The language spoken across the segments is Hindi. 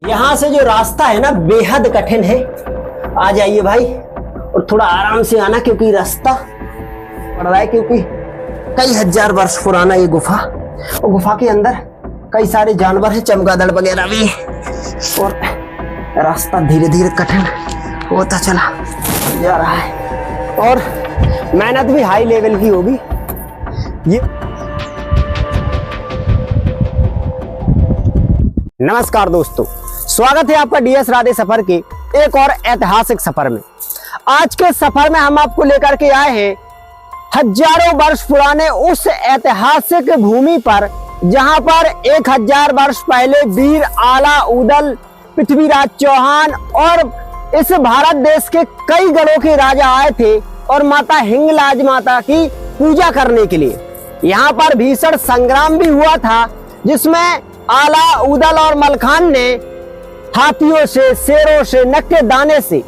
यहाँ से जो रास्ता है ना बेहद कठिन है। आ जाइए भाई और थोड़ा आराम से आना क्योंकि रास्ता पड़ रहा है, क्योंकि कई हजार वर्ष पुराना ये गुफा, और गुफा के अंदर कई सारे जानवर हैं, चमगादड़ वगैरह भी, और रास्ता धीरे धीरे कठिन होता चला जा रहा है और मेहनत भी हाई लेवल की होगी। ये नमस्कार दोस्तों, स्वागत है आपका डीएस राधे सफर के एक और ऐतिहासिक सफर में। आज के सफर में हम आपको लेकर के आए हैं हजारों वर्ष पुराने उस ऐतिहासिक भूमि पर जहां पर 1000 वर्ष पहले वीर आला उदल, पृथ्वीराज चौहान और इस भारत देश के कई गढ़ों के राजा आए थे और माता हिंगलाज माता की पूजा करने के लिए। यहाँ पर भीषण संग्राम भी हुआ था जिसमें आला उदल और मलखान ने हाथियों से, शेरों से, नक्के दाने से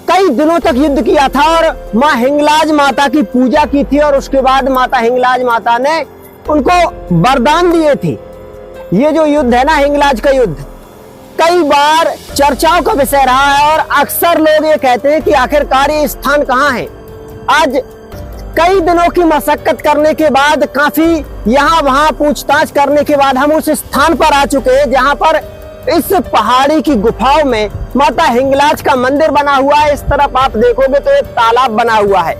कई दिनों तक युद्ध किया था और माँ हिंगलाज माता की पूजा की थी और उसके बाद माता हिंगलाज माता ने उनको वरदान दिए थे। ये जो युद्ध है ना, हिंगलाज का युद्ध, कई बार चर्चाओं का विषय रहा है और अक्सर लोग ये कहते हैं कि आखिरकार ये स्थान कहाँ है। आज कई दिनों की मशक्कत करने के बाद, काफी यहाँ वहां पूछताछ करने के बाद हम उस स्थान पर आ चुके हैं जहां पर इस पहाड़ी की गुफाओं में माता हिंगलाज का मंदिर बना हुआ है। इस तरफ आप देखोगे तो एक तालाब बना हुआ है,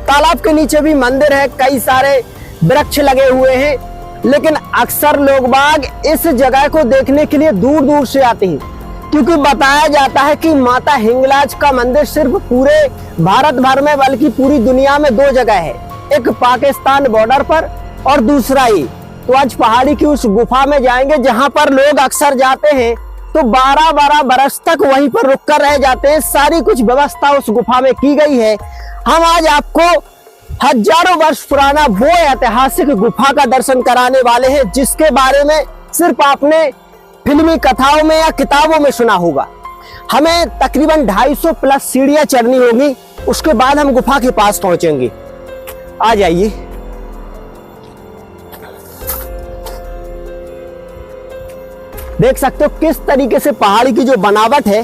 तालाब के नीचे भी मंदिर है, कई सारे वृक्ष लगे हुए हैं। लेकिन अक्सर लोग बाग इस जगह को देखने के लिए दूर दूर से आते हैं क्योंकि बताया जाता है कि माता हिंगलाज का मंदिर सिर्फ पूरे भारत भर में बल्कि पूरी दुनिया में 2 जगह है, एक पाकिस्तान बॉर्डर पर और दूसरा ही। तो आज पहाड़ी की उस गुफा में जाएंगे जहां पर लोग अक्सर जाते हैं तो 12-12 बरस तक वहीं पर रुक कर रह जाते हैं। सारी कुछ व्यवस्था उस गुफा में की गई है। हम आज आपको हजारों वर्ष पुराना वो ऐतिहासिक गुफा का दर्शन कराने वाले हैं जिसके बारे में सिर्फ आपने फिल्मी कथाओं में या किताबों में सुना होगा। हमें तकरीबन 250 प्लस सीढ़ियां चढ़नी होगी, उसके बाद हम गुफा के पास पहुंचेंगे। आ जाइए। देख सकते हो किस तरीके से पहाड़ी की जो बनावट है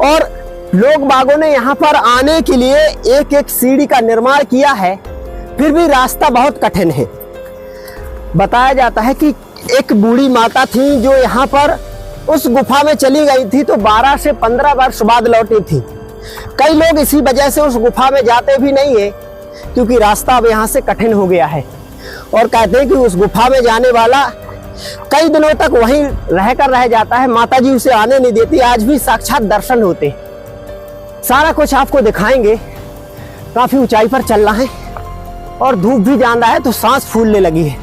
और लोग बागों ने यहाँ पर आने के लिए एक एक सीढ़ी का निर्माण किया है, फिर भी रास्ता बहुत कठिन है। बताया जाता है कि एक बूढ़ी माता थी जो यहाँ पर उस गुफा में चली गई थी तो 12 से 15 वर्ष बाद लौटी थी। कई लोग इसी वजह से उस गुफा में जाते भी नहीं है क्योंकि रास्ता अब यहाँ से कठिन हो गया है और कहते हैं कि उस गुफा में जाने वाला कई दिनों तक वहीं रहकर रह जाता है, माता जी उसे आने नहीं देती। आज भी साक्षात दर्शन होते, सारा कुछ आपको दिखाएंगे। काफी ऊंचाई पर चलना है और धूप भी ज्यादा है तो सांस फूलने लगी है।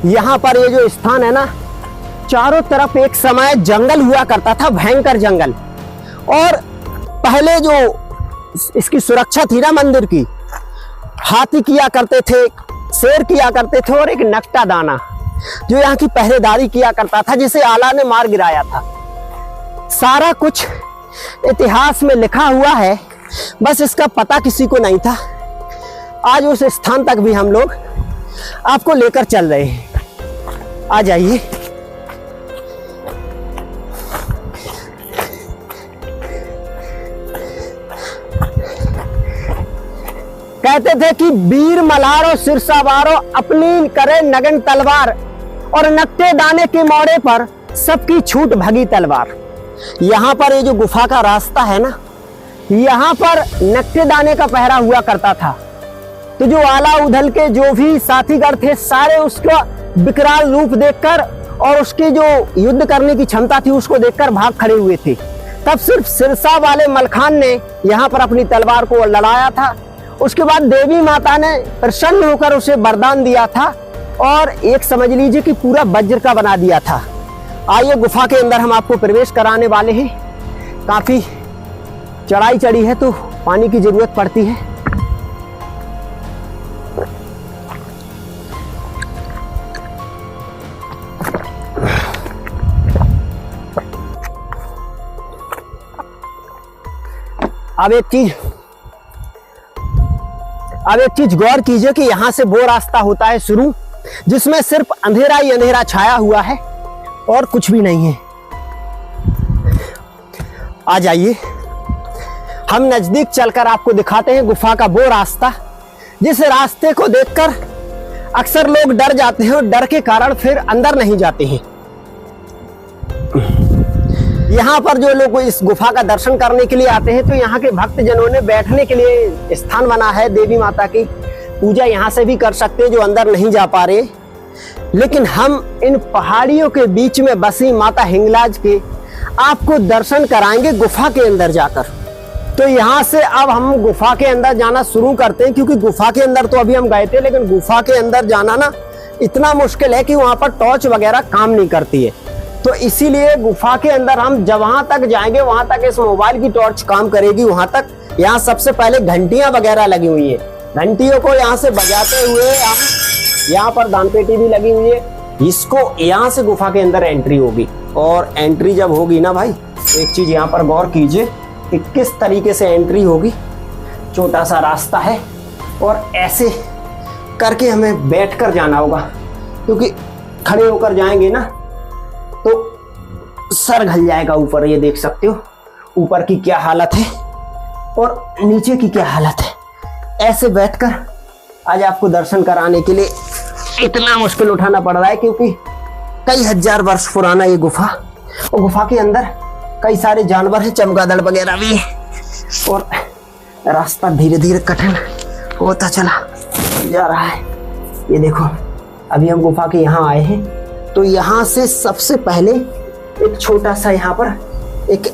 यहाँ पर ये जो स्थान है ना, चारों तरफ एक समय जंगल हुआ करता था, भयंकर जंगल। और पहले जो इसकी सुरक्षा थी ना मंदिर की, हाथी किया करते थे, शेर किया करते थे और एक नकटा दाना जो यहाँ की पहरेदारी किया करता था जिसे आला ने मार गिराया था। सारा कुछ इतिहास में लिखा हुआ है, बस इसका पता किसी को नहीं था। आज उस स्थान तक भी हम लोग आपको लेकर चल रहे हैं। आ जाइए। कहते थे कि वीर मल्हारो सिरसावारो अपनी करे नगन तलवार और नक्टे दाने के मोड़े पर सबकी छूट भगी तलवार। यहाँ पर ये जो गुफा का रास्ता है ना, यहाँ पर नक्टे दाने का पहरा हुआ करता था। तो जो आला उदल के जो भी साथीगढ़ थे सारे उसका विकराल रूप देखकर और उसकी जो युद्ध करने की क्षमता थी उसको देखकर भाग खड़े हुए थे। तब सिर्फ सिरसा वाले मलखान ने यहाँ पर अपनी तलवार को लड़ाया था। उसके बाद देवी माता ने प्रसन्न होकर उसे वरदान दिया था और एक समझ लीजिए कि पूरा वज्र का बना दिया था। आइए गुफा के अंदर हम आपको प्रवेश कराने वाले हैं। काफी चढ़ाई चढ़ी है तो पानी की जरूरत पड़ती है। अब एक चीज अब एक चीज गौर कीजिए कि यहाँ से वो रास्ता होता है शुरू, जिसमें सिर्फ अंधेरा ही अंधेरा छाया हुआ है और कुछ भी नहीं है। आ जाइए, हम नजदीक चलकर आपको दिखाते हैं गुफा का वो रास्ता, जिस रास्ते को देखकर अक्सर लोग डर जाते हैं और डर के कारण फिर अंदर नहीं जाते हैं। यहाँ पर जो लोग इस गुफा का दर्शन करने के लिए आते हैं, तो यहाँ के भक्त जनों ने बैठने के लिए स्थान बना है। देवी माता की पूजा यहाँ से भी कर सकते हैं जो अंदर नहीं जा पा रहे। लेकिन हम इन पहाड़ियों के बीच में बसी माता हिंगलाज के आपको दर्शन कराएंगे गुफा के अंदर जाकर। तो यहाँ से अब हम गुफा के अंदर जाना शुरू करते हैं, क्योंकि गुफा के अंदर तो अभी हम गए थे, लेकिन गुफा के अंदर जाना ना इतना मुश्किल है कि वहां पर टॉर्च वगैरह काम नहीं करती है। तो इसीलिए गुफा के अंदर हम जब वहां तक जाएंगे, वहां तक इस मोबाइल की टॉर्च काम करेगी। वहां तक यहाँ सबसे पहले घंटियां वगैरह लगी हुई है, घंटियों को यहाँ से बजाते हुए हम, यहाँ पर दान पेटी भी लगी हुई है, इसको यहाँ से गुफा के अंदर एंट्री होगी। और एंट्री जब होगी ना भाई, एक चीज यहाँ पर गौर कीजिए कि किस तरीके से एंट्री होगी। छोटा सा रास्ता है और ऐसे करके हमें बैठकर जाना होगा, क्योंकि खड़े होकर जाएंगे ना तो सर घल जाएगा ऊपर। ये देख सकते हो ऊपर की क्या हालत है और नीचे की क्या हालत है। ऐसे बैठकर आज आपको दर्शन कराने के लिए इतना मुश्किल उठाना पड़ रहा है, क्योंकि कई हजार वर्ष पुराना ये गुफा, और गुफा के अंदर कई सारे जानवर हैं, चमगादड़ वगैरह भी, और रास्ता धीरे धीरे कठिन होता चला जा रहा है। ये देखो अभी हम गुफा के यहाँ आए हैं, तो यहाँ से सबसे पहले एक छोटा सा यहाँ पर एक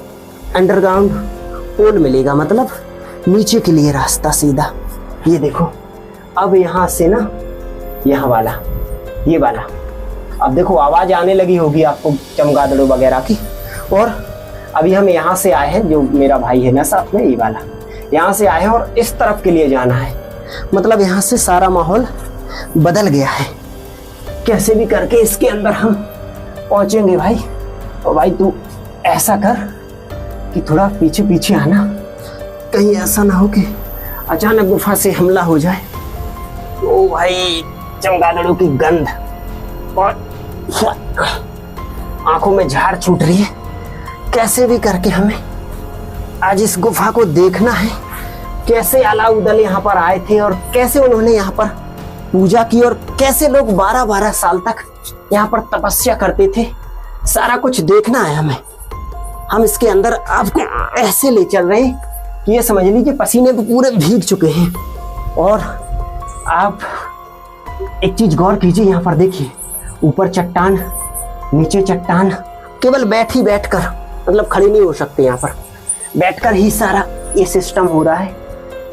अंडरग्राउंड पोल मिलेगा, मतलब नीचे के लिए रास्ता सीधा। ये देखो अब यहाँ से ना यहाँ वाला, ये वाला, अब देखो आवाज आने लगी होगी आपको चमगादड़ों वगैरह की। और अभी हम यहाँ से आए हैं, जो मेरा भाई है ना साथ में, ये वाला, यहाँ से आए हैं और इस तरफ के लिए जाना है। मतलब यहाँ से सारा माहौल बदल गया है। कैसे भी करके इसके अंदर हम पहुंचेंगे भाई। और भाई तू ऐसा कर कि थोड़ा पीछे पीछे आना, कहीं ऐसा ना हो कि अचानक गुफा से हमला हो जाए। ओ भाई चमगादड़ों की गंध और आंखों में झाड़ छूट रही है। कैसे भी करके हमें आज इस गुफा को देखना है, कैसे अलाउद्दीन यहाँ पर आए थे और कैसे उन्होंने यहाँ पर पूजा की, और कैसे लोग 12-12 साल तक यहाँ पर तपस्या करते थे। सारा कुछ देखना है हमें। हम इसके अंदर आपको ऐसे ले चल रहे हैं कि ये समझ लीजिए पसीने तो पूरे भीग चुके हैं। और आप एक चीज गौर कीजिए, यहाँ पर देखिए ऊपर चट्टान, नीचे चट्टान। केवल बैठकर, मतलब खड़े नहीं हो सकते, यहाँ पर बैठकर ही सारा ये सिस्टम हो रहा है।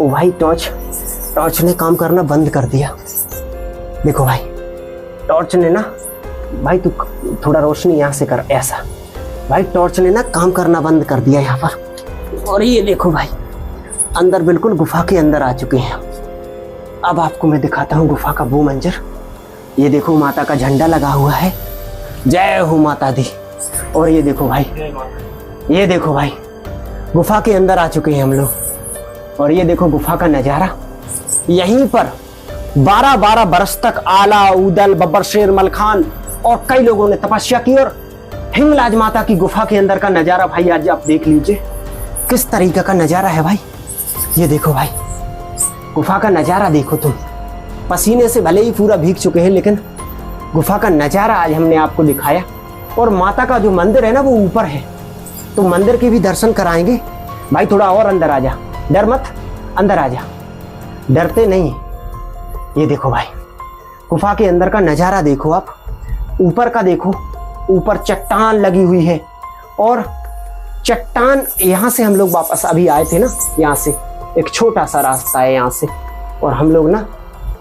ओ भाई टॉर्च ने काम करना बंद कर दिया। देखो भाई टॉर्च ने ना, भाई तू थोड़ा रोशनी यहाँ से कर, ऐसा। भाई टॉर्च ने ना काम करना बंद कर दिया यहाँ पर। और ये देखो भाई अंदर, बिल्कुल गुफा के अंदर आ चुके हैं। अब आपको मैं दिखाता हूँ गुफा का वो मंजर। ये देखो माता का झंडा लगा हुआ है, जय हो माता दी। और ये देखो भाई, ये देखो भाई गुफा के अंदर आ चुके हैं हम लोग। और ये देखो गुफा का नजारा। यहीं पर 12-12 बरस तक आला, उदल, बब्बर शेर, मलखान और कई लोगों ने तपस्या की। और हिंगलाज माता की गुफा के अंदर का नजारा भाई आज आप देख लीजिए किस तरीके का नजारा है भाई। ये देखो भाई गुफा का नजारा देखो तुम। पसीने से भले ही पूरा भीग चुके हैं, लेकिन गुफा का नजारा आज हमने आपको दिखाया। और माता का जो मंदिर है ना वो ऊपर है, तो मंदिर के भी दर्शन कराएंगे। भाई थोड़ा और अंदर आ जा, डर मत, अंदर आ जा, डरते नहीं। ये देखो भाई गुफा के अंदर का नजारा देखो आप, ऊपर का देखो, ऊपर चट्टान लगी हुई है। और चट्टान, यहाँ से हम लोग वापस अभी आए थे ना, यहाँ से एक छोटा सा रास्ता है यहाँ से, और हम लोग ना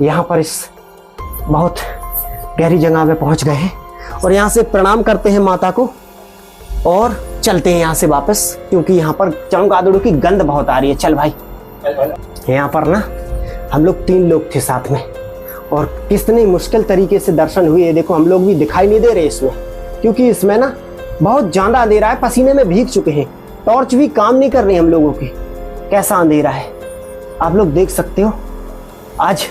यहाँ पर इस बहुत गहरी जगह में पहुंच गए हैं। और यहाँ से प्रणाम करते हैं माता को और चलते हैं यहाँ से वापस, क्योंकि यहाँ पर चमगादड़ों की गंध बहुत आ रही है। चल भाई, यहाँ पर ना हम लोग 3 लोग थे साथ में, और कितने मुश्किल तरीके से दर्शन हुए। देखो हम लोग भी दिखाई नहीं दे रहे इसमें, क्योंकि इसमें ना बहुत ज्यादा अंधेरा है, पसीने में भीग चुके हैं, टॉर्च भी काम नहीं कर रही हम लोगों की। कैसा अंधेरा है आप लोग देख सकते हो। आज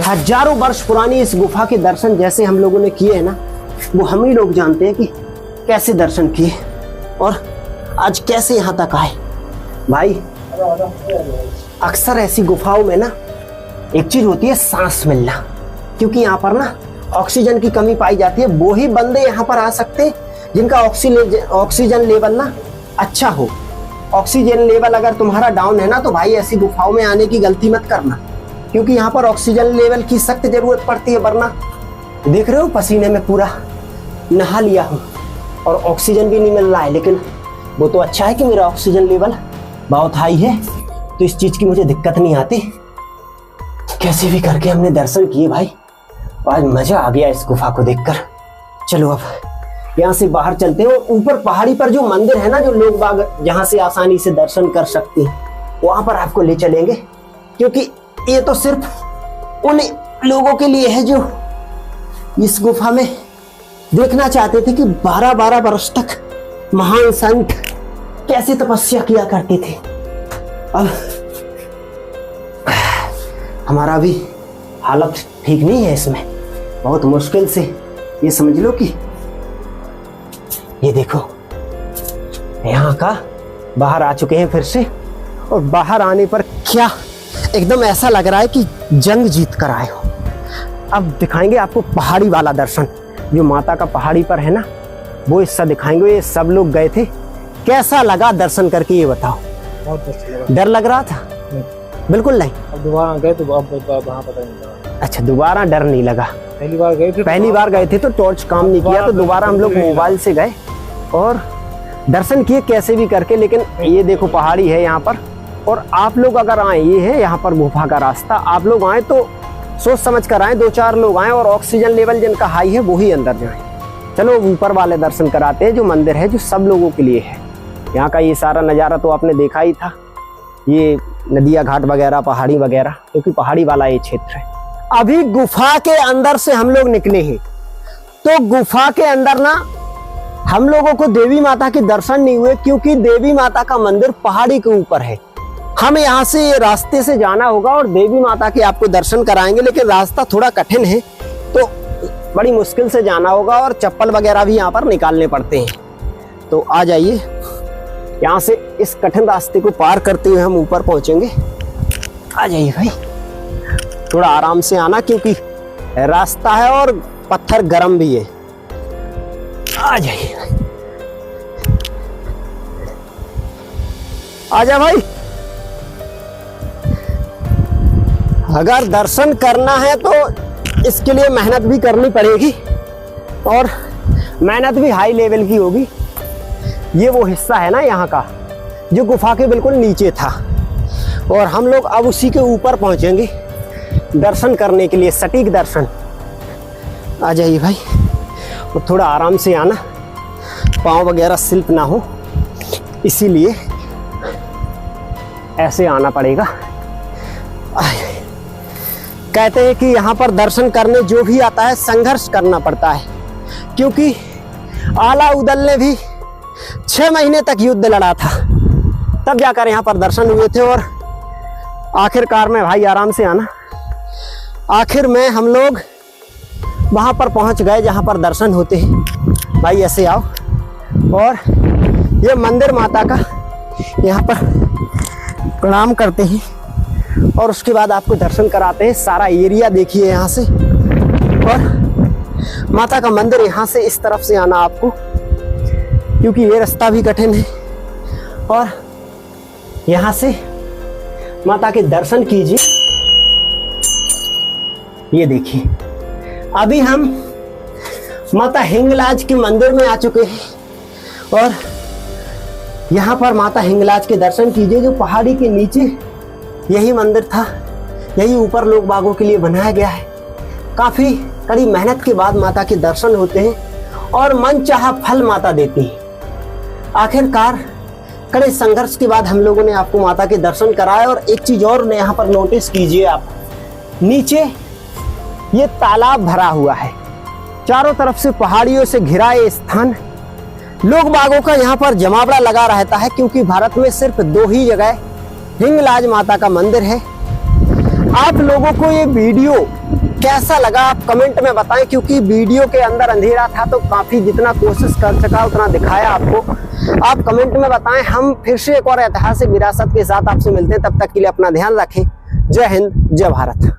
हजारों वर्ष पुरानी इस गुफा के दर्शन जैसे हम लोगों ने किए हैं ना, वो हम ही लोग जानते हैं कि कैसे दर्शन किए और आज कैसे यहाँ तक आए। भाई अक्सर ऐसी गुफाओं में ना एक चीज होती है सांस मिलना, क्योंकि यहाँ पर ना ऑक्सीजन की कमी पाई जाती है। वो ही बंदे यहाँ पर आ सकते हैं जिनका ऑक्सीजन लेवल ना अच्छा हो। ऑक्सीजन लेवल अगर तुम्हारा डाउन है ना तो भाई ऐसी गुफाओं में आने की गलती मत करना, क्योंकि यहाँ पर ऑक्सीजन लेवल की सख्त जरूरत पड़ती है। वरना देख रहे हो पसीने में पूरा नहा लिया हूँ और ऑक्सीजन भी नहीं मिल रहा है, लेकिन वो तो अच्छा है कि मेरा ऑक्सीजन लेवल बहुत हाई है, तो इस चीज की मुझे दिक्कत नहीं आती। कैसे भी करके हमने दर्शन किए भाई, आज मजा आ गया इस गुफा को देखकर। चलो अब यहाँ से बाहर चलते हैं और ऊपर पहाड़ी पर जो मंदिर है ना, जो लोग बाग जहाँ से आसानी से दर्शन कर सकते हैं, वहां पर आपको ले चलेंगे, क्योंकि ये तो सिर्फ उन लोगों के लिए है जो इस गुफा में देखना चाहते थे कि 12-12 वर्ष तक महान संत कैसे तपस्या किया करते थे। अब हमारा भी हालत ठीक नहीं है इसमें, बहुत मुश्किल से ये समझ लो कि ये देखो यहाँ का बाहर आ चुके हैं फिर से, और बाहर आने पर क्या एकदम ऐसा लग रहा है कि जंग जीत कर आए हो। अब दिखाएंगे आपको पहाड़ी वाला दर्शन, जो माता का पहाड़ी पर है ना, वो हिस्सा दिखाएंगे। ये सब लोग गए थे, कैसा लगा दर्शन करके ये बताओ। बहुत अच्छा लगा। डर लग रहा था? बिल्कुल नहीं। अब दोबारा गए तो अब वहाँ पता नहीं लगा। अच्छा, दोबारा डर नहीं लगा। पहली बार गए थे तो टॉर्च काम नहीं किया, तो दोबारा हम लोग मोबाइल से गए और दर्शन किए कैसे भी करके। लेकिन ये देखो पहाड़ी है यहाँ पर, और आप लोग अगर आए, ये है यहाँ पर गुफा का रास्ता, आप लोग आए तो सोच समझ कर आए, 2-4 लोग आए और ऑक्सीजन लेवल जिनका हाई है वो ही अंदर जाए। चलो ऊपर वाले दर्शन कराते हैं, जो मंदिर है जो सब लोगों के लिए है। यहाँ का ये सारा नज़ारा तो आपने देखा ही था, ये नदिया घाट वगैरह, पहाड़ी वगैरह, क्योंकि पहाड़ी वाला ये क्षेत्र है। अभी गुफा के अंदर से हम लोग निकले हैं, तो गुफा के अंदर ना हम लोगों को देवी माता के दर्शन नहीं हुए, क्योंकि देवी माता का मंदिर पहाड़ी के ऊपर है। हम यहाँ से रास्ते से जाना होगा और देवी माता के आपको दर्शन कराएंगे, लेकिन रास्ता थोड़ा कठिन है, तो बड़ी मुश्किल से जाना होगा और चप्पल वगैरह भी यहाँ पर निकालने पड़ते हैं। तो आ जाइए, यहाँ से इस कठिन रास्ते को पार करते हुए हम ऊपर पहुंचेंगे। आ जाइए भाई, थोड़ा आराम से आना, क्योंकि रास्ता है और पत्थर गर्म भी है। आ जाइए, आजा भाई। अगर दर्शन करना है तो इसके लिए मेहनत भी करनी पड़ेगी, और मेहनत भी हाई लेवल की होगी। ये वो हिस्सा है ना यहाँ का जो गुफा के बिल्कुल नीचे था, और हम लोग अब उसी के ऊपर पहुंचेंगे दर्शन करने के लिए, सटीक दर्शन। आ जाइए भाई, और थोड़ा आराम से आना, पाँव वगैरह स्लिप ना हो, इसीलिए ऐसे आना पड़ेगा। कहते हैं कि यहाँ पर दर्शन करने जो भी आता है संघर्ष करना पड़ता है, क्योंकि आला उदल ने भी 6 महीने तक युद्ध लड़ा था, तब जाकर यहाँ पर दर्शन हुए थे। और आखिरकार में भाई आराम से आना, आखिर में हम लोग वहाँ पर पहुँच गए जहाँ पर दर्शन होते हैं। भाई ऐसे आओ, और ये मंदिर माता का यहाँ पर प्रणाम करते हैं और उसके बाद आपको दर्शन कराते हैं। सारा एरिया देखिए यहाँ से, और माता का मंदिर यहाँ से इस तरफ से आना आपको, क्योंकि ये रास्ता भी कठिन है। और यहाँ से माता के दर्शन कीजिए। ये देखिए, अभी हम माता हिंगलाज के मंदिर में आ चुके हैं, और यहाँ पर माता हिंगलाज के दर्शन कीजिए, जो पहाड़ी के नीचे यही मंदिर था, यही ऊपर लोग बागों के लिए बनाया गया है। काफी कड़ी मेहनत के बाद माता के दर्शन होते हैं, और मन चाहा फल माता देती है। आखिरकार कड़े संघर्ष के बाद हम लोगों ने आपको माता के दर्शन कराए। और एक चीज और यहाँ पर नोटिस कीजिए आप, नीचे ये तालाब भरा हुआ है, चारों तरफ से पहाड़ियों से घिरा ये स्थान। लोग बागों का यहाँ पर जमावड़ा लगा रहता है, क्योंकि भारत में सिर्फ 2 ही जगह हिंगलाज माता का मंदिर है। आप लोगों को ये वीडियो कैसा लगा आप कमेंट में बताएं, क्योंकि वीडियो के अंदर अंधेरा था तो काफी जितना कोशिश कर सका उतना दिखाया आपको। आप कमेंट में बताएं। हम फिर से एक और ऐतिहासिक विरासत के साथ आपसे मिलते हैं, तब तक के लिए अपना ध्यान रखें। जय हिंद, जय भारत।